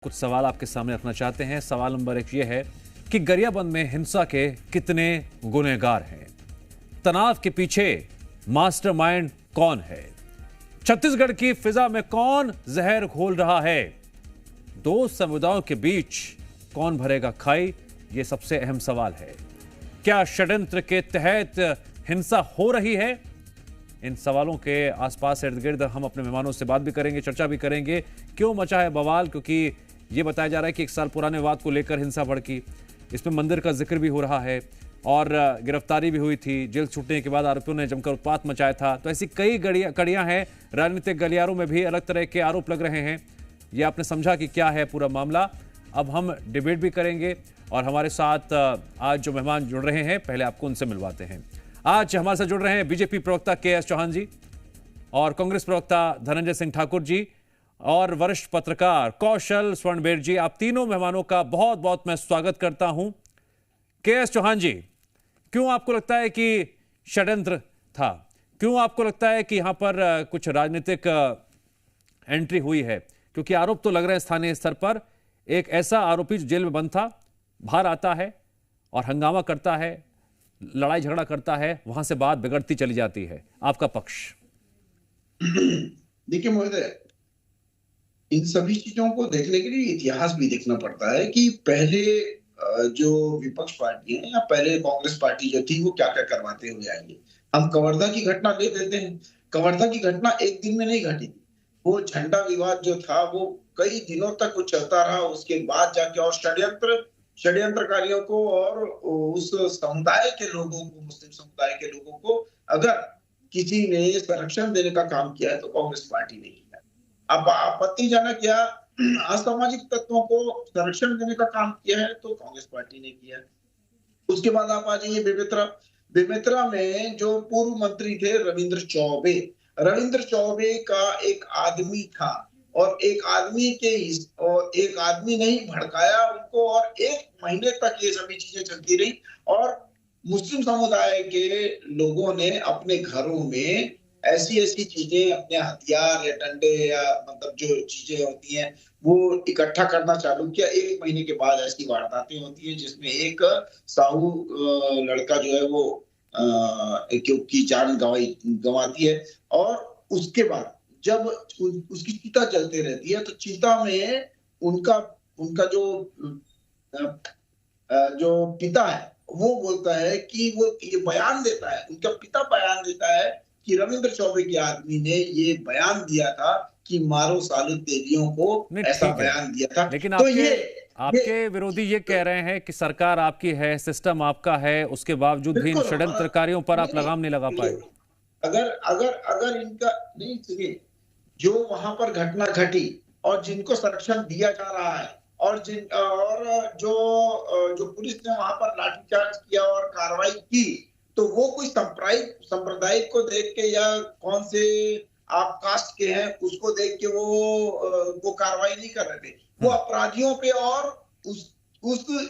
कुछ सवाल आपके सामने रखना चाहते हैं। सवाल नंबर 1 ये है कि गरियाबंद में हिंसा के कितने गुनहगार हैं? तनाव के पीछे मास्टरमाइंड कौन है? छत्तीसगढ़ की फिजा में कौन जहर घोल रहा है? दो समुदायों के बीच कौन भरेगा खाई? यह सबसे अहम सवाल है। क्या षड्यंत्र के तहत हिंसा हो रही है? इन सवालों के आसपास इर्द गिर्द हम अपने मेहमानों से बात भी करेंगे, चर्चा भी करेंगे। क्यों मचा है बवाल? क्योंकि ये बताया जा रहा है कि 1 साल पुराने वाद को लेकर हिंसा भड़की। इसमें मंदिर का जिक्र भी हो रहा है और गिरफ्तारी भी हुई थी। जेल छूटने के बाद आरोपियों ने जमकर उत्पात मचाया था। तो ऐसी कई कड़ियां हैं। राजनीतिक गलियारों में भी अलग तरह के आरोप लग रहे हैं। ये आपने समझा कि क्या है पूरा मामला। अब हम डिबेट भी करेंगे और हमारे साथ आज जो मेहमान जुड़ रहे हैं, पहले आपको उनसे मिलवाते हैं। आज हमारे साथ जुड़ रहे हैं बीजेपी प्रवक्ता के.एस. चौहान जी और कांग्रेस प्रवक्ता धनंजय सिंह ठाकुर जी और वरिष्ठ पत्रकार कौशल स्वर्णबेर जी। आप तीनों मेहमानों का बहुत बहुत मैं स्वागत करता हूं। के.एस. चौहान जी, क्यों आपको लगता है कि षड्यंत्र था? क्यों आपको लगता है कि यहां पर कुछ राजनीतिक एंट्री हुई है? क्योंकि आरोप तो लग रहे हैं स्थानीय स्तर पर। एक ऐसा आरोपी जो जेल में बंद था, बाहर आता है और हंगामा करता है, लड़ाई झगड़ा करता है, वहां से बात बिगड़ती चली जाती है। आपका पक्ष? देखिए महोदय, इन सभी चीजों को देखने के लिए इतिहास भी देखना पड़ता है कि पहले जो विपक्ष पार्टी है या पहले कांग्रेस पार्टी जो थी वो क्या क्या करवाते हुए आई है। हम कवर्धा की घटना ले लेते हैं। कवर्धा की घटना एक दिन में नहीं घटी थी। वो झंडा विवाद जो था वो कई दिनों तक वो चलता रहा। उसके बाद जाके और षड्यंत्रकारियों को और उस समुदाय के लोगों को, मुस्लिम समुदाय के लोगों को अगर किसी ने संरक्षण देने का काम किया है तो कांग्रेस पार्टी ने किया। अब आपत्तिजनक या असामाजिक तत्वों को संरक्षण देने का काम किया है तो कांग्रेस पार्टी ने किया। उसके बाद आप आ जाइए बेमेतरा में जो पूर्व मंत्री थे रविंद्र चौबे का एक आदमी था और एक आदमी नहीं भड़काया उनको और 1 महीने तक ये सभी चीजें चलती रही और मुस्लिम समुदाय के लोगों ने अपने घरों में ऐसी चीजें, अपने हथियार या डंडे या मतलब जो चीजें होती हैं वो इकट्ठा करना चालू किया। 1 महीने के बाद ऐसी वारदातें होती हैं जिसमें एक साहू लड़का जो है वो की जान गंवाती है और उसके बाद जब उसकी चिता जलते रहती है तो चिता में उनका जो पिता है वो बोलता है कि वो ये बयान देता है, उनका पिता बयान देता है कि रविंद्र चौबे के आदमी ने ये बयान दिया था कि मारो सालिद देवियों को, ऐसा बयान दिया था। लेकिन तो आपके विरोधी ये कह रहे हैं कि सरकार आपकी है, सिस्टम आपका है, उसके बावजूद भी इन षड्यंत्रकारियों पर आप लगाम नहीं लगा पाए। अगर इनका नहीं, सुनिए, जो वहां पर घटना घटी और जिनको संरक्षण दिया जा रहा है और जो पुलिस ने वहां पर लाठीचार्ज किया और कार्रवाई की तो वो कोई सांप्रदायिक को देख के या कौन से आप कास्ट के हैं उसको देख के वो कार्रवाई नहीं कर रहे थे। वो अपराधियों पे और उस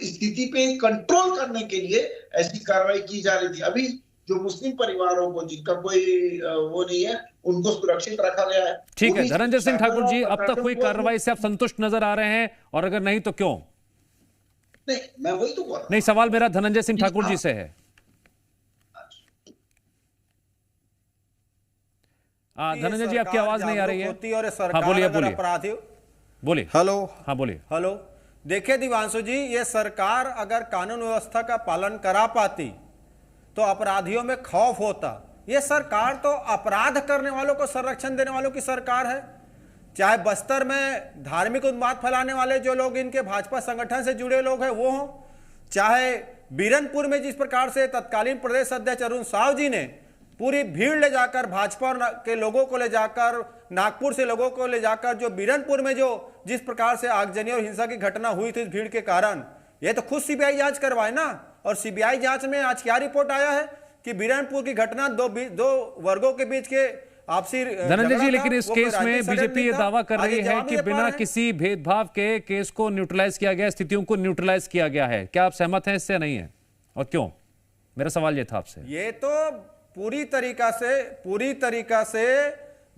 स्थिति पे कंट्रोल करने के लिए ऐसी कार्रवाई की जा रही थी। अभी जो मुस्लिम परिवारों को जिनका कोई वो नहीं है उनको सुरक्षित रखा गया है। ठीक है धनंजय सिंह ठाकुर जी, अब तक हुई कार्रवाई से आप संतुष्ट नजर आ रहे हैं और अगर नहीं तो क्यों? नहीं, मैं वही तो बोल रहा हूं। नहीं, सवाल मेरा धनंजय सिंह ठाकुर जी से है। धनंजय जी, आपकी आवाज नहीं आ रही है। हाँ बोलिए। हेलो। देखिए दिवांशु जी, ये सरकार अगर कानून व्यवस्था का पालन करा पाती तो अपराधियों में खौफ होता। ये सरकार तो अपराध करने वालों को संरक्षण देने वालों की सरकार है। चाहे बस्तर में धार्मिक उन्माद फैलाने वाले जो लोग इनके भाजपा संगठन से जुड़े लोग हैं वो हों, चाहे बीरनपुर में जिस प्रकार से तत्कालीन प्रदेश अध्यक्ष अरुण साव जी ने पूरी भीड़ ले जाकर भाजपा के लोगों को ले जाकर, नागपुर से लोगों को ले जाकर, जो बीरनपुर में जो जिस प्रकार से आगजनी और हिंसा की घटना हुई थी इस भीड़ के कारण, ये तो खुद सीबीआई जांच करवाए ना। और सीबीआई जांच में आज क्या रिपोर्ट आया है कि बीरनपुर की घटना दो वर्गों के बीच के आपसी धनंजय जी, लेकिन इस केस में बीजेपी ये दावा कर रही है कि बिना किसी भेदभाव के केस को न्यूट्रलाइज किया गया, स्थितियों को न्यूट्रलाइज किया गया है। क्या आप सहमत हैं इससे? नहीं है और क्यों? मेरा सवाल ये था आपसे। ये तो पूरी तरीका से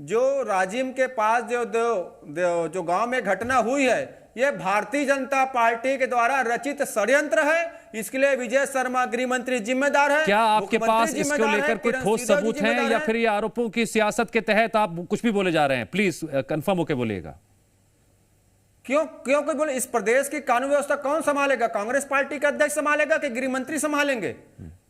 जो राजिम के पास जो गांव में घटना हुई है ये भारतीय जनता पार्टी के द्वारा रचित षड्यंत्र है। इसके लिए विजय शर्मा गृह मंत्री जिम्मेदार है। क्या आपके पास इसको लेकर कोई ठोस सबूत है या फिर ये आरोपों की सियासत के तहत आप कुछ भी बोले जा रहे हैं? प्लीज कंफर्म होकर बोलिएगा। क्यों कोई बोले? इस प्रदेश की कानून व्यवस्था कौन संभालेगा? कांग्रेस पार्टी का अध्यक्ष संभालेगा कि गृह मंत्री संभालेंगे?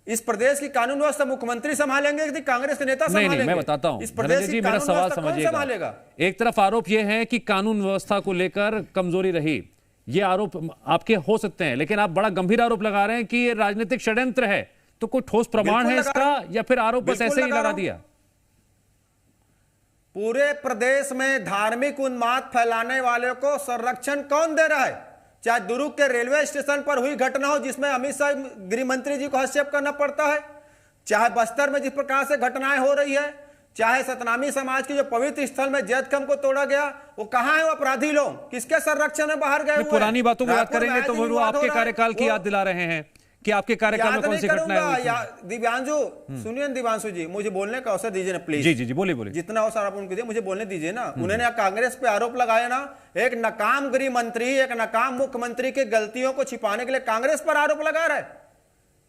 इस प्रदेश की कानून व्यवस्था मुख्यमंत्री संभालेंगे कि कांग्रेस के नेता संभालेंगे? नहीं, मैं बताता हूं। इस प्रदेश की मेरा सवाल समझिएगा। एक तरफ आरोप यह है कि कानून व्यवस्था को लेकर कमजोरी रही, ये आरोप आपके हो सकते हैं, लेकिन आप बड़ा गंभीर आरोप लगा रहे हैं कि ये राजनीतिक षड्यंत्र है। तो कोई ठोस प्रमाण है इसका या फिर आरोप बस ऐसे ही लगा दिया? पूरे प्रदेश में धार्मिक उन्माद फैलाने वाले को संरक्षण कौन दे रहा है? चाहे दुर्ग के रेलवे स्टेशन पर हुई घटना हो जिसमें अमित शाह गृह मंत्री जी को हस्तक्षेप करना पड़ता है, चाहे बस्तर में जिस प्रकार से घटनाएं हो रही है, चाहे सतनामी समाज के जो पवित्र स्थल में जैतखम को तोड़ा गया, वो कहां है? वो अपराधी लोग किसके संरक्षण में बाहर गए? पुरानी बातों को याद करेंगे तो वो आपके कार्यकाल की याद दिला रहे हैं कि आपके कार्यकाल में कौन सी घटनाएं हुई थी। दिव्यांशु सुनिए, दिव्यांशु जी मुझे बोलने का अवसर दीजिए ना प्लीज। जी बोलिए। जितना अवसर आप उनको दीजिए, मुझे बोलने दीजिए ना। उन्होंने कांग्रेस पे आरोप लगाया ना, एक नाकाम गृह मंत्री, एक नाकाम मुख्यमंत्री की गलतियों को छिपाने के लिए कांग्रेस पर आरोप लगा रहे।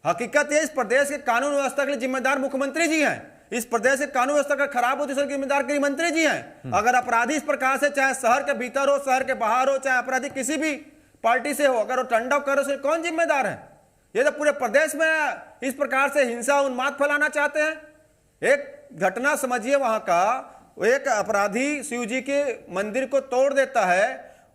हकीकत है इस प्रदेश के कानून व्यवस्था के लिए जिम्मेदार मुख्यमंत्री जी हैं। इस प्रदेश के कानून व्यवस्था का खराब होती है जिम्मेदार गृह मंत्री जी हैं। अगर अपराधी इस प्रकार से, चाहे शहर के भीतर हो, शहर के बाहर हो, चाहे अपराधी किसी भी पार्टी से हो, अगर वो टंडव करे उसके कौन जिम्मेदार है? ये तो पूरे प्रदेश में इस प्रकार से हिंसा उन्माद फैलाना चाहते हैं। एक घटना समझिए, वहां का एक अपराधी शिव जी के मंदिर को तोड़ देता है,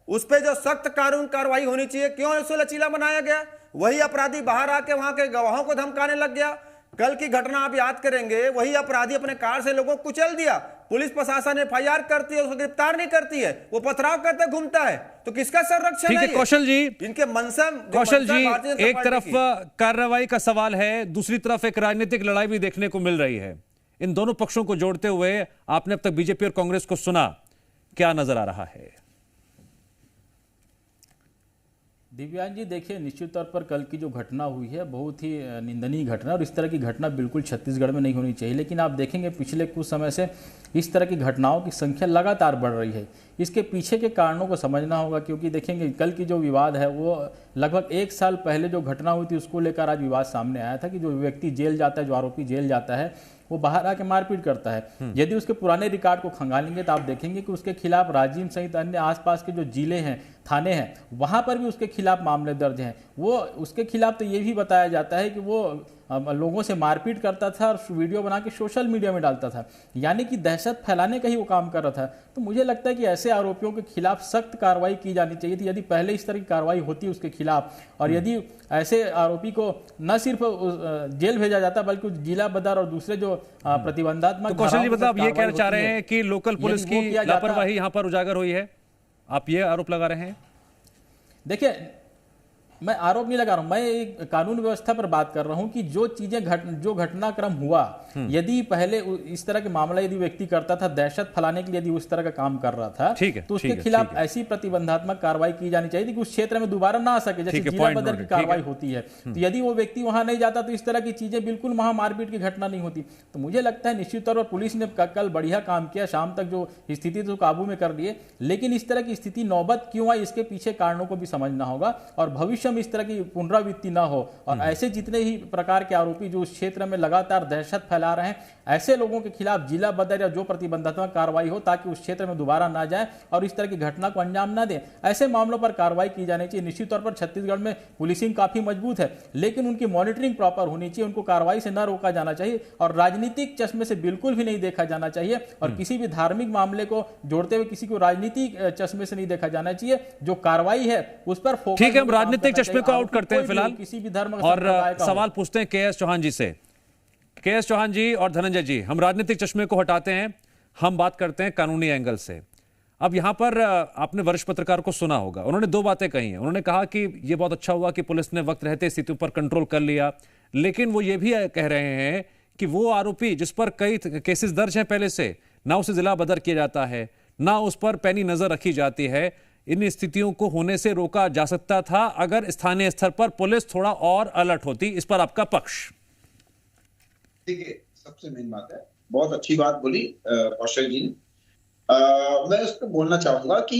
उस पर जो सख्त कानून कार्रवाई होनी चाहिए, क्यों उसे लचीला बनाया गया? वही अपराधी बाहर आके वहां के गवाहों को धमकाने लग गया। कल की घटना आप याद करेंगे, वही अपराधी अपने कार से लोगों को कुचल दिया, पुलिस प्रशासन FIR करती है, उसको गिरफ्तार नहीं करती है, वो पथराव करते घूमता है। तो किसका संरक्षण है? कौशल जी, इनके मनसा कौशल जी, एक तरफ कार्रवाई का सवाल है, दूसरी तरफ एक राजनीतिक लड़ाई भी देखने को मिल रही है। इन दोनों पक्षों को जोड़ते हुए आपने अब तक बीजेपी और कांग्रेस को सुना, क्या नजर आ रहा है? दिव्यांग जी, देखिए, निश्चित तौर पर कल की जो घटना हुई है बहुत ही निंदनीय घटना, और इस तरह की घटना बिल्कुल छत्तीसगढ़ में नहीं होनी चाहिए। लेकिन आप देखेंगे पिछले कुछ समय से इस तरह की घटनाओं की संख्या लगातार बढ़ रही है। इसके पीछे के कारणों को समझना होगा, क्योंकि देखेंगे कल की जो विवाद है वो लगभग 1 साल पहले जो घटना हुई थी उसको लेकर आज विवाद सामने आया था कि जो व्यक्ति जेल जाता है, जो आरोपी जेल जाता है, वो बाहर आके मारपीट करता है। यदि उसके पुराने रिकॉर्ड को खंगालेंगे तो आप देखेंगे कि उसके खिलाफ राजिम सहित अन्य आसपास के जो जिले हैं, थाने हैं, वहां पर भी उसके खिलाफ मामले दर्ज हैं। वो उसके खिलाफ तो ये भी बताया जाता है कि वो लोगों से मारपीट करता था और वीडियो बना के सोशल मीडिया में डालता था, यानी कि दहशत फैलाने का ही वो काम कर रहा था। तो मुझे लगता है कि ऐसे आरोपियों के खिलाफ सख्त कार्रवाई की जानी चाहिए थी, यदि पहले इस तरह की कार्रवाई होती उसके खिलाफ, और यदि ऐसे आरोपी को न सिर्फ जेल भेजा जाता बल्कि जिला बदर और दूसरे जो प्रतिबंधात्मक। तो कौशल जी, मतलब आप ये कहना चाह रहे हैं कि लोकल पुलिस की लापरवाही यहाँ पर उजागर हुई है, आप ये आरोप लगा रहे हैं? देखिए, मैं आरोप नहीं लगा रहा हूं, मैं एक कानून व्यवस्था पर बात कर रहा हूं कि जो चीजें जो घटनाक्रम हुआ, यदि पहले इस तरह के मामला यदि व्यक्ति करता था, दहशत फैलाने के लिए यदि उस तरह का काम कर रहा था, तो उसके खिलाफ ऐसी प्रतिबंधात्मक कार्रवाई की जानी चाहिए कि उस क्षेत्र में दोबारा ना आ सके, जैसे जिला बदर की कार्रवाई होती है। तो यदि वो व्यक्ति वहां नहीं जाता तो इस तरह की चीजें बिल्कुल वहां मारपीट की घटना नहीं होती। तो मुझे लगता है निश्चित तौर पर पुलिस ने कल बढ़िया काम किया, शाम तक जो स्थिति तो काबू में कर लिए, लेकिन इस तरह की स्थिति नौबत क्यों आई, इसके पीछे कारणों को भी समझना होगा, और भविष्य में इस तरह की पुनरावृत्ति ना हो। और ऐसे जितने ही प्रकार के आरोपी जो उस क्षेत्र में लगातार दहशत फैला रहे हैं, ऐसे लोगों के खिलाफ जिला बदर या जो प्रतिबंधात्मक कार्रवाई हो, ताकि उस क्षेत्र में दोबारा ना जाए और इस तरह की घटना को अंजाम ना दे। ऐसे मामलों पर कार्रवाई की जानी चाहिए। निश्चित तौर पर छत्तीसगढ़ में पुलिसिंग काफी मजबूत है, लेकिन उनकी मॉनिटरिंग प्रॉपर होनी चाहिए, उनको कार्रवाई से न रोका जाना चाहिए, और राजनीतिक चश्मे से बिल्कुल भी नहीं देखा जाना चाहिए, और किसी भी धार्मिक मामले को जोड़ते हुए किसी को राजनीतिक चश्मे से नहीं देखा जाना चाहिए। जो कार्रवाई है उस पर फोकस। ठीक है, हम राजनीतिक चश्मे को आउट करते हैं फिलहाल, किसी भी धर्म और सवाल पूछते हैं KS चौहान जी से। KS चौहान जी और धनंजय जी, हम राजनीतिक चश्मे को हटाते हैं, हम बात करते हैं कानूनी एंगल से। अब यहां पर आपने वरिष्ठ पत्रकार को सुना होगा, उन्होंने 2 बातें कही हैं। उन्होंने कहा कि यह बहुत अच्छा हुआ कि पुलिस ने वक्त रहते स्थिति पर कंट्रोल कर लिया, लेकिन वो ये भी कह रहे हैं कि वो आरोपी जिस पर कई केसेस दर्ज हैं पहले से, ना उसे जिला बदर किया जाता है, ना उस पर पैनी नजर रखी जाती है, इन स्थितियों को होने से रोका जा सकता था अगर स्थानीय स्तर पर पुलिस थोड़ा और अलर्ट होती। इस पर आपका पक्ष? देखिए, सबसे मेन बात है, बहुत अच्छी बात बोली कौशल जी ने। मैं उस पर बोलना चाहूंगा कि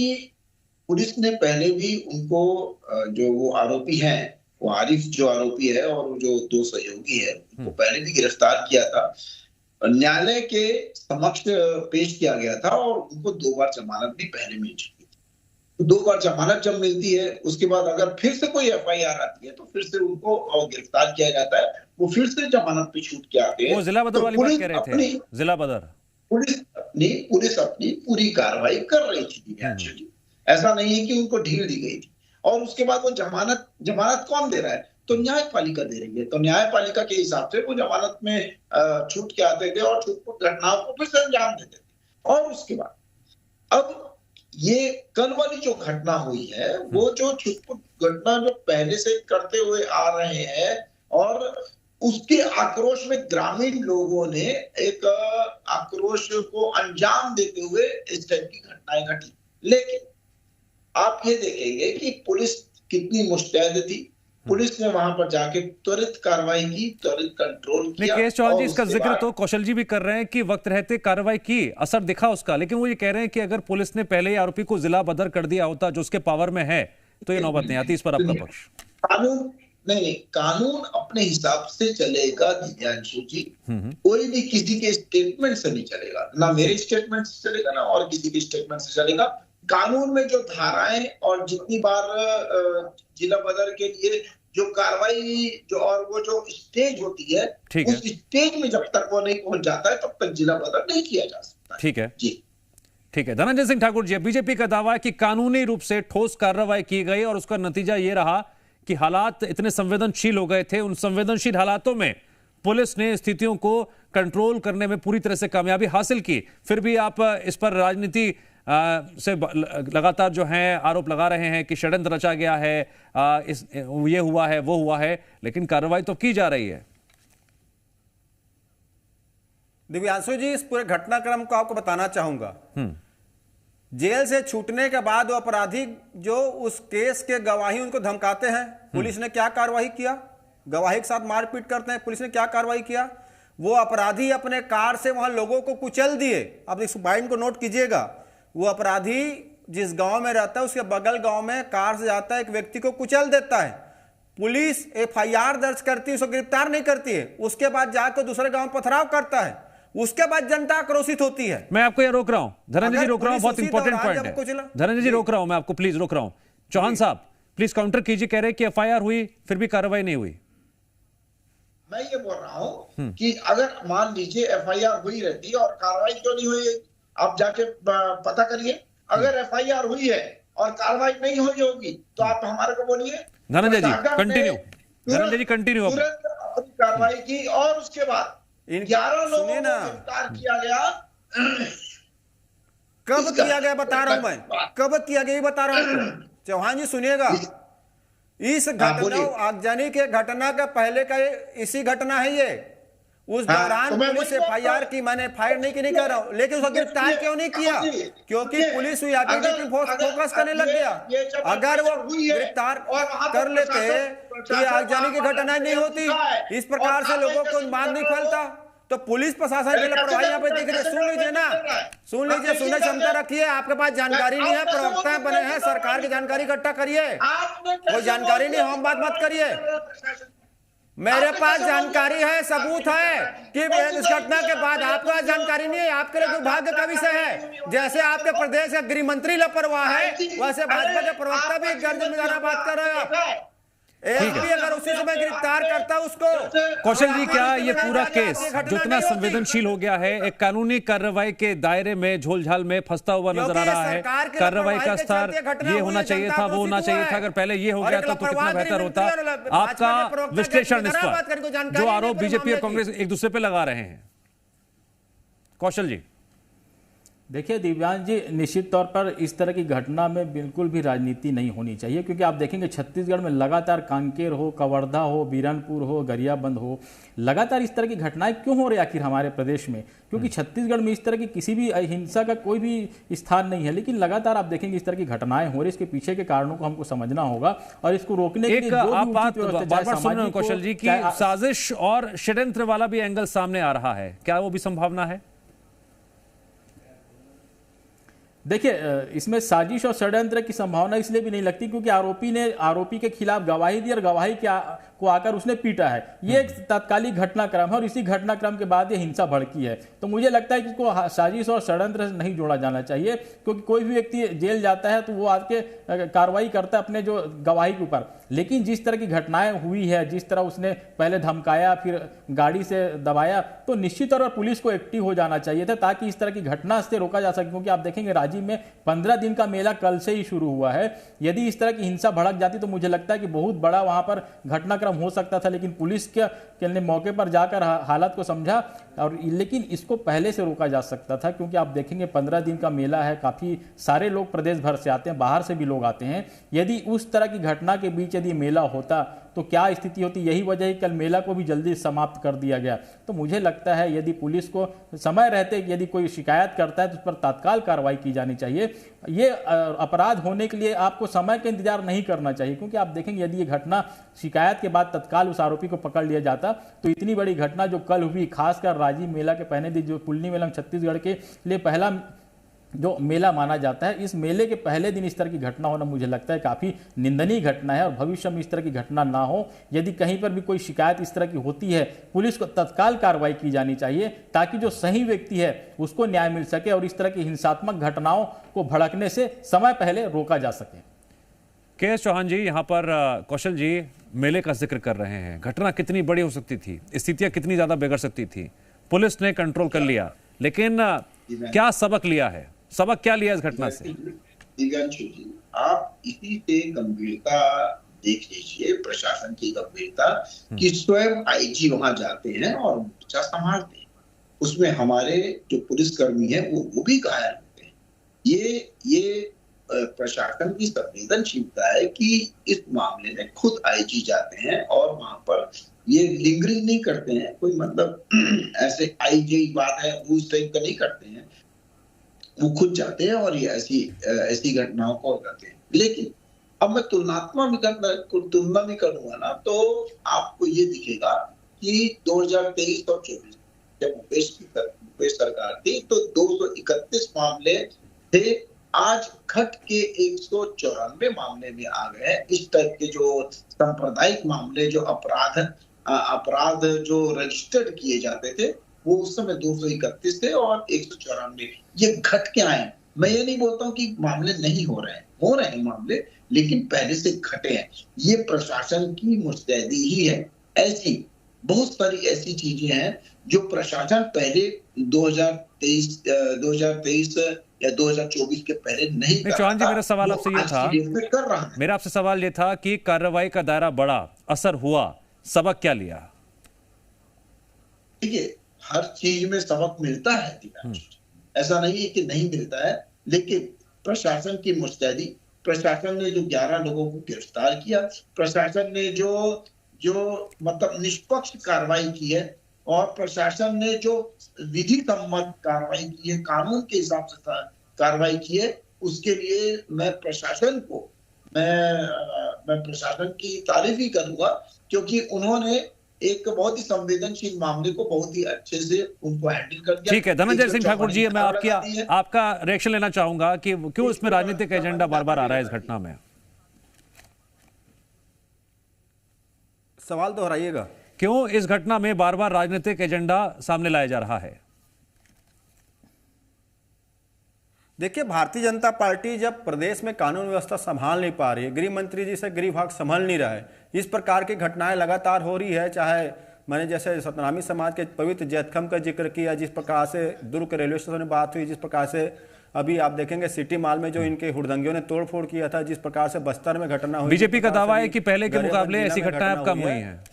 पुलिस ने पहले भी उनको जो वो आरोपी हैं, वो आरिफ जो आरोपी है और वो जो 2 सहयोगी है, उनको पहले भी गिरफ्तार किया था, न्यायालय के समक्ष पेश किया गया था और उनको 2 बार जमानत भी पहले मिल चुकी थी। 2 बार जमानत जब मिलती है, उसके बाद अगर फिर से कोई एफआईआर आती है तो फिर से उनको गिरफ्तार किया जाता है, वो फिर से जमानत पे छूट के आते हैं। वो जिला बदर वाली बात कह रहे थे, जिला बदर। पुलिस अपनी पूरी कार्रवाई कर रही थी। ऐसा नहीं है कि उनको ढील दी गई थी। और उसके बाद वो जमानत कौन दे रहा है? तो न्यायपालिका दे रही है। तो न्यायपालिका के हिसाब से वो जमानत में छूट के आते थे और छूट घटनाओं को फिर से अंजाम देते थे। और उसके बाद अब ये कल वाली जो घटना हुई है, वो जो छुटपुट घटना जो पहले से करते हुए आ रहे हैं, और उसके आक्रोश में ग्रामीण लोगों ने एक आक्रोश को अंजाम देते हुए इस टाइप की घटनाएं घटी। लेकिन आप ये देखेंगे कि पुलिस कितनी मुस्तैद थी। पुलिस ने वहां पर जाके त्वरित कार्रवाई की, त्वरित कंट्रोल किया। केएस चौहान जी, इसका जिक्र तो कौशल जी भी कर रहे हैं कि वक्त रहते कार्रवाई की, असर दिखा उसका, लेकिन वो ये कह रहे हैं कि अगर पुलिस ने पहले ही आरोपी को जिला बदर कर दिया होता, जो उसके पावर में है, तो ये नौबत नहीं आती। इस पर आपका पक्ष? कानून अपने हिसाब से चलेगा दिव्यांशु जी। कोई भी किसी के स्टेटमेंट से नहीं चलेगा, ना मेरे स्टेटमेंट से चलेगा, ना और किसी के स्टेटमेंट से चलेगा। कानून में जो धाराएं और जितनी बार जिला बदर के लिए जो कार्रवाई जो और वो जो स्टेज होती है, उस स्टेज में जब तक वो नहीं पहुंच जाता है, तब तक जिला बदर नहीं किया जा सकता। ठीक है जी, ठीक है। धनंजय सिंह ठाकुर जी, बीजेपी का दावा है कि कानूनी रूप से ठोस कार्रवाई की गई और उसका नतीजा ये रहा कि हालात इतने संवेदनशील हो गए थे। उन संवेदनशील हालातों में पुलिस ने स्थितियों को कंट्रोल करने में पूरी तरह से कामयाबी हासिल की। फिर भी आप इस पर राजनीति से लगातार जो है आरोप लगा रहे हैं कि षड्यंत्र रचा गया है, ये हुआ है, वो हुआ है, लेकिन कार्रवाई तो की जा रही है। दिव्यांशु जी, इस पूरे घटनाक्रम को आपको बताना चाहूंगा। जेल से छूटने के बाद वो अपराधी जो उस केस के गवाही उनको धमकाते हैं, पुलिस ने क्या कार्रवाई किया? गवाही के साथ मारपीट करते हैं, पुलिस ने क्या कार्रवाई किया? वो अपराधी अपने कार से वहां लोगों को कुचल दिए। आप इस पॉइंट को नोट कीजिएगा। वो अपराधी जिस गांव में रहता है, उसके बगल गांव में कार से जाता है, एक व्यक्ति को कुचल देता है। पुलिस एफआईआर दर्ज करती है, उसको गिरफ्तार नहीं करती है। उसके बाद जाकर दूसरे गांव पथराव करता है। उसके बाद जनता आक्रोशित होती है। मैं आपको ये रोक रहा हूं, धनंजय जी रोक रहा हूं, बहुत इंपॉर्टेंट पॉइंट है। धनंजय जी रोक रहा हूं, मैं आपको प्लीज रोक रहा हूं। चौहान साहब प्लीज काउंटर कीजिए। कह रहे हैं कि एफआईआर हुई, फिर भी कार्रवाई नहीं हुई। मैं ये बोल रहा हूं कि अगर मान लीजिए एफआईआर हुई रहती और कार्रवाई क्यों नहीं हुई, आप जाके पता करिए। अगर एफआईआर हुई है और कार्रवाई नहीं हुई होगी तो आप हमारे को बोलिए। धनंजय जी कंटिन्यू, धनंजय जी कंटिन्यू। तुरंत अपनी कार्रवाई की और उसके बाद 11 लोगों को गिरफ्तार किया गया। कब किया गया बता रहा हूं मैं, कब किया गया बता रहा हूं। चौहान जी सुनिएगा, इस घटना आगजनी के घटना का पहले का इसी घटना है ये। उस दौरान पुलिस एफआईआर की, मैंने एफआईआर नहीं की नहीं कर रहा हूं, लेकिन उसको गिरफ्तार क्यों नहीं किया? क्योंकि पुलिस फोकस करने लग गया। अगर वो गिरफ्तार कर लेते तो ये आगजनी की घटना नहीं होती। इस प्रकार से लोगों को मान नहीं फैलता। तो पुलिस प्रशासन की लापरवाही यहाँ पे दिख रही है। सुन लीजिए ना, सुन लीजिए, सुनने क्षमता रखिए। आपके पास जानकारी नहीं है, प्रवक्ता बने हैं, सरकार की जानकारी इकट्ठा करिए। कोई जानकारी नहीं, हम बात मत करिए। मेरे पास जानकारी है, सबूत है कि इस घटना के बाद आपके पास जानकारी नहीं है। आपके लिए दुर्भाग्य का विषय है। जैसे आपके प्रदेश का गृह मंत्री लापरवाह है, वैसे भाजपा के प्रवक्ता भी गर्जिमेदार बात कर रहे हैं। एसपी अगर उसी समय गिरफ्तार करता उसको। कौशल जी, क्या ये पूरा केस जो इतना संवेदनशील हो गया है, एक कानूनी कार्रवाई के दायरे में झोलझाल में फंसता हुआ नजर आ रहा है? कार्रवाई का स्तर ये होना चाहिए था, वो होना चाहिए था। अगर पहले ये हो गया तो कितना बेहतर होता। आपका विश्लेषण इस पर, जो आरोप बीजेपी और कांग्रेस एक दूसरे पे लगा रहे हैं, कौशल जी? देखिए दिव्यांश जी, निश्चित तौर पर इस तरह की घटना में बिल्कुल भी राजनीति नहीं होनी चाहिए, क्योंकि आप देखेंगे छत्तीसगढ़ में लगातार कांकेर हो, कवर्धा हो, बीरनपुर हो, गरियाबंद हो, लगातार इस तरह की घटनाएं क्यों हो रही आखिर हमारे प्रदेश में? क्योंकि छत्तीसगढ़ में इस तरह की किसी भी हिंसा का कोई भी स्थान नहीं है, लेकिन लगातार आप देखेंगे इस तरह की घटनाएं हो रही। इसके पीछे के कारणों को हमको समझना होगा और इसको रोकने के लिए आप बात बार-बार सुन रहे हैं कौशल जी की साजिश और षड्यंत्र वाला भी एंगल सामने आ रहा है, क्या वो भी संभावना है? देखिए, इसमें साजिश और षड्यंत्र की संभावना इसलिए भी नहीं लगती क्योंकि आरोपी के खिलाफ गवाही दी और गवाही को आकर उसने पीटा है। ये एक तात्कालिक घटनाक्रम है और इसी घटनाक्रम के बाद ये हिंसा भड़की है। तो मुझे लगता है कि इसको साजिश और षड्यंत्र से नहीं जोड़ा जाना चाहिए, क्योंकि कोई भी व्यक्ति जेल जाता है तो वो आके कार्रवाई करता है अपने जो गवाही के ऊपर। लेकिन जिस तरह की घटनाएं हुई है, जिस तरह उसने पहले धमकाया फिर गाड़ी से दबाया, तो निश्चित तौर पर पुलिस को एक्टिव हो जाना चाहिए था ताकि इस तरह की घटना से रोका जा सके। क्योंकि आप देखेंगे रांची में 15 दिन का मेला कल से ही शुरू हुआ है। यदि इस तरह की हिंसा भड़क जाती तो मुझे लगता है कि बहुत बड़ा वहां पर घटनाक्रम हो सकता था। लेकिन पुलिस के ने मौके पर जाकर हालात को समझा और लेकिन इसको पहले से रोका जा सकता था, क्योंकि आप देखेंगे 15 दिन का मेला है, काफी सारे लोग प्रदेश भर से आते हैं, बाहर से भी लोग आते हैं। यदि उस तरह की घटना के बीच यदि मेला होता तो क्या स्थिति होती, यही वजह है कल मेला को भी जल्दी समाप्त कर दिया गया। तो मुझे लगता है यदि पुलिस को समय रहते यदि कोई शिकायत करता है तो उस पर तत्काल कार्रवाई की जानी चाहिए। ये अपराध होने के लिए आपको समय का इंतजार नहीं करना चाहिए, क्योंकि आप देखेंगे यदि ये घटना शिकायत के बाद तत्काल उस आरोपी को पकड़ लिया जाता तो इतनी बड़ी घटना जो कल हुई, खासकर राजीव मेला के पहले दिन, जो कुल्ली मेला छत्तीसगढ़ के लिए पहला जो मेला माना जाता है, इस मेले के पहले दिन इस तरह की घटना होना मुझे लगता है काफ़ी निंदनीय घटना है और भविष्य में इस तरह की घटना ना हो। यदि कहीं पर भी कोई शिकायत इस तरह की होती है, पुलिस को तत्काल कार्रवाई की जानी चाहिए ताकि जो सही व्यक्ति है उसको न्याय मिल सके और इस तरह की हिंसात्मक घटनाओं को भड़कने से समय पहले रोका जा सके। के.एस. चौहान जी, यहाँ पर कौशल जी मेले का जिक्र कर रहे हैं। घटना कितनी बड़ी हो सकती थी, स्थितियां कितनी ज्यादा बिगड़ सकती थी, पुलिस ने कंट्रोल कर लिया, लेकिन क्या सबक लिया है, सबक क्या लिया इस घटना से? दिव्यांशु जी, आप इसी से गंभीरता देख लीजिए, प्रशासन की गंभीरता कि स्वयं आईजी वहां जाते हैं और मोर्चा संभालते हैं, उसमें हमारे जो पुलिसकर्मी हैं वो भी घायल होते हैं। ये प्रशासन की संवेदनशीलता है कि इस मामले में खुद आईजी जाते हैं और वहां पर ये लिंगरिंग नहीं करते हैं, कोई मतलब ऐसे आईजी बात है वो उस टाइप का नहीं करते हैं, वो खुद जाते हैं और ये ऐसी घटनाओं को करते हैं। लेकिन अब मैं तुलना भी करूंगा ना, तो आपको ये दिखेगा कि 2023 और 24 जब मुकेश सरकार थी तो 231 मामले थे, आज घट के 194 मामले में आ गए। इस टाइप के जो सांप्रदायिक मामले, जो अपराध जो रजिस्टर्ड किए जाते थे वो उस समय 231 थे और 194 ये घट के आए। मैं ये नहीं बोलता हूँ कि मामले नहीं हो रहे हैं मामले, लेकिन पहले से घटे हैं। ये प्रशासन की मुस्तैदी ही है। ऐसी बहुत सारी ऐसी चीजें हैं जो प्रशासन पहले 2023 या 2024 के पहले नहीं कर रहा था। चौहान जी, मेरा सवाल आपसे ये था, कर रहा है। मेरा आपसे सवाल ये था कि कार्रवाई का दायरा बढ़ा, असर हुआ, सबक क्या लिया? देखिए, हर चीज में सबक मिलता है, ऐसा नहीं है कि नहीं मिलता है, लेकिन प्रशासन की मुस्तैदी, प्रशासन ने जो 11 लोगों को गिरफ्तार किया, प्रशासन ने जो मतलब निष्पक्ष कार्रवाई की है और प्रशासन ने जो विधि सम्मत कार्रवाई की है, कानून के हिसाब से कार्रवाई की है, उसके लिए मैं प्रशासन की तारीफ ही करूंगा, क्योंकि उन्होंने एक बहुत ही संवेदनशील मामले को बहुत ही अच्छे से उनको हैंडल कर दिया। ठीक है, धनंजय सिंह ठाकुर जी, मैं आपका रिएक्शन लेना चाहूंगा कि क्यों इसमें राजनीतिक एजेंडा बार बार आ रहा है इस घटना में? सवाल दोहराइएगा। क्यों इस घटना में बार बार राजनीतिक एजेंडा सामने लाया जा रहा है? देखिए, भारतीय जनता पार्टी जब प्रदेश में कानून व्यवस्था संभाल नहीं पा रही है, गृह मंत्री जी से गृह विभाग संभाल नहीं रहा है, इस प्रकार की घटनाएं लगातार हो रही है। चाहे मैंने जैसे सतनामी समाज के पवित्र जैतखम का जिक्र किया, जिस प्रकार से दुर्ग के रेलवे स्टेशन में बात हुई, जिस प्रकार से अभी आप देखेंगे सिटी मॉल में जो इनके हुड़दंगियों ने तोड़फोड़ किया था, जिस प्रकार से बस्तर में घटना हुई। बीजेपी का दावा है कि पहले के मुकाबले ऐसी घटनाएं अब कम हुई हैं।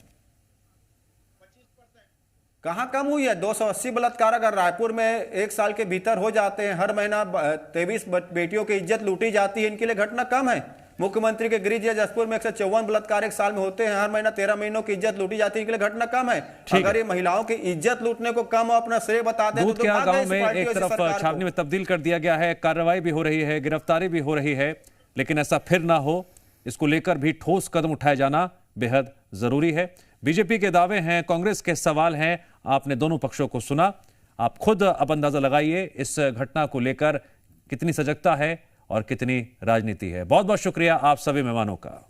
कहाँ कम हुई है? 280 बलात्कार अगर रायपुर में एक साल के भीतर हो जाते हैं, हर महीना 23 बेटियों की इज्जत लूटी जाती है, इनके लिए घटना कम है। मुख्यमंत्री के गृह जिला जसपुर में 154 बलात्कार एक साल में होते हैं, हर महीना 13 महीनों की इज्जत लूटी जाती है, इनके लिए घटना कम है। अगर ये महिलाओं की इज्जत लूटने को कम अपना श्रेय बताते हैं तो गांव में एक तरफ छावनी में तब्दील कर दिया गया है, कार्रवाई भी हो रही है, गिरफ्तारी भी हो रही है, लेकिन ऐसा फिर ना हो, इसको लेकर भी ठोस कदम उठाया जाना बेहद जरूरी है। बीजेपी के दावे हैं, कांग्रेस के सवाल हैं, आपने दोनों पक्षों को सुना, आप खुद अब अंदाजा लगाइए इस घटना को लेकर कितनी सजगता है और कितनी राजनीति है। बहुत बहुत शुक्रिया आप सभी मेहमानों का।